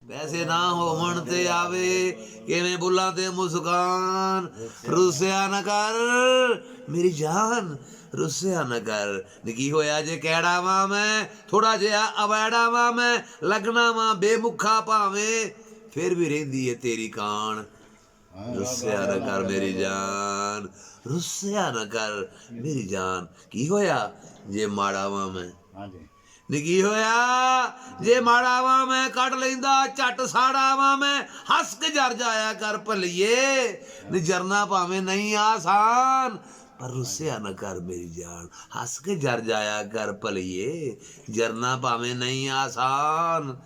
ਪੈਸੇ ਨਾ ਹੋਵਣ ਤੇ ਆਵੇ ਕਿਵੇਂ ਬੁੱਲਾਂ ਤੇ ਮੁਸਕਾਨ। ਰੁੱਸਿਆ ਨਾ ਕਰ ਮੇਰੀ ਜਾਨ, ਰੁੱਸਿਆ ਨਾ ਕਰ। ਨੀ ਕੀ ਹੋਇਆ ਜੇ ਕਿਹੜਾ ਵਾਂ ਮੈਂ, ਥੋੜਾ ਜਿਹਾ ਅਵੈੜਾ ਵਾਂ ਮੈਂ, ਲੱਗਣਾ ਵਾਂ ਬੇਮੁੱਖਾ ਭਾਵੇਂ, ਫਿਰ ਵੀ ਰਹਿੰਦੀ ਏ ਤੇਰੀ ਕਾਣ। ਰੁੱਸਿਆ ਨਾ ਕਰ ਮੇਰੀ ਜਾਨ, ਰੁੱਸਿਆ ਨਾ ਕਰ ਮੇਰੀ ਜਾਨ। ਕੀ ਹੋਇਆ ਜੇ ਮਾੜਾ ਵਾਂ ਮੈਂ, ਨੀ ਕੀ ਹੋਇਆ ਜੇ ਮਾੜਾ ਵਾਂ ਮੈਂ, ਕੱਢ ਲੈਂਦਾ ਝੱਟ ਸਾੜਾ ਵਾਂ ਮੈਂ। ਹੱਸ ਕੇ ਜਰ ਜਾਇਆ ਕਰ ਭਲੀਏ, ਨੀ ਜਰਨਾ ਭਾਵੇਂ ਨਹੀਂ ਆਸਾਨ, ਪਰ ਰੁੱਸਿਆ ਨਾ ਕਰ ਮੇਰੀ ਜਾਨ। ਹੱਸ ਕੇ ਜਰ ਜਾਇਆ ਕਰ ਭਲੀਏ, ਜਰਨਾ ਭਾਵੇਂ ਨਹੀਂ ਆਸਾਨ।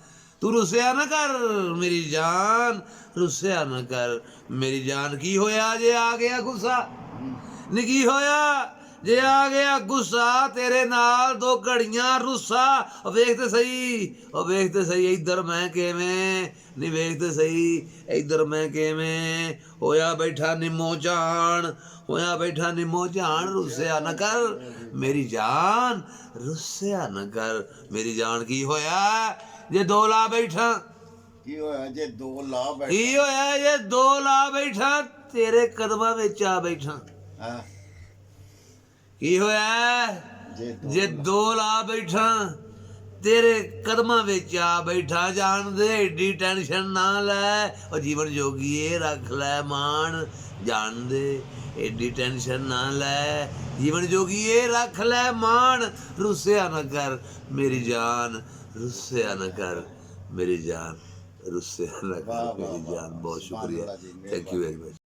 ਤੂੰ ਰੁੱਸਿਆ ਨਾ ਕਰ ਮੇਰੀ ਜਾਨ, ਰੁੱਸਿਆ ਨਾ ਕਰ ਮੇਰੀ ਜਾਨ। ਕੀ ਹੋਇਆ ਜੇ ਆ ਗਿਆ ਗੁੱਸਾ, ਨੀ ਕੀ ਹੋਇਆ ਜੇ ਆ ਗਿਆ ਗੁੱਸਾ, ਤੇਰੇ ਨਾਲ ਦੋ ਘੜੀਆਂ ਰੁੱਸਾ। ਉਹ ਵੇਖ ਤੇ ਸਹੀ, ਉਹ ਵੇਖ ਤੇ ਸਹੀ ਇੱਧਰ ਮੈਂ ਕਿਵੇਂ, ਨੀ ਵੇਖ ਤੇ ਸਹੀ ਇੱਧਰ ਮੈਂ ਕਿਵੇਂ। ਹੋਇਆ ਬੈਠਾ ਨਿੰਮੋ ਝਾਣ, ਹੋਇਆ ਬੈਠਾ ਨਿੰਮੋ ਝਾਣ। ਰੁੱਸਿਆ ਨਾ ਕਰ ਮੇਰੀ ਜਾਨ, ਰੁੱਸਿਆ ਨਾ ਕਰ ਮੇਰੀ ਜਾਨ। ਕੀ ਹੋਇਆ ਜੇ ਦੋ ਲਾ ਬੈਠਾ, ਕੀ ਹੋਇਆ ਜੇ ਦੋ ਲਾ ਬੈਠਾ, ਕੀ ਹੋਇਆ ਜੇ ਦੋ ਲਾ ਬੈਠਾ, ਤੇਰੇ ਕਦਮਾਂ ਵਿੱਚ ਆ ਬੈਠਾ। ਹਾਂ ਕੀ ਹੋਇਆ ਜੇ ਦੋ ਲਾ ਬੈਠਾ, ਤੇਰੇ ਕਦਮਾਂ ਵਿੱਚ ਆ ਬੈਠਾ। ਜਾਣਦੇ ਏਡੀ ਟੈਨਸ਼ਨ ਨਾ ਲੈ, ਉਹ ਜੀਵਨ ਜੋਗੀਏ ਰੱਖ ਲੈ ਮਾਣ। ਜਾਣਦੇ ਏਡੀ ਟੈਨਸ਼ਨ ਨਾ ਲੈ, ਜੀਵਨ ਜੋਗੀਏ ਰੱਖ ਲੈ ਮਾਣ। ਰੁੱਸਿਆ ਨਾ ਕਰ ਮੇਰੀ ਜਾਨ, ਰੁੱਸਿਆ ਨਾ ਕਰ ਮੇਰੀ ਜਾਨ, ਰੁੱਸਿਆ ਨਾ ਕਰ ਮੇਰੀ ਜਾਨ। ਬਹੁਤ ਸ਼ੁਕਰੀਆ, ਥੈਂਕ ਯੂ ਵੈਰੀ ਮਚ।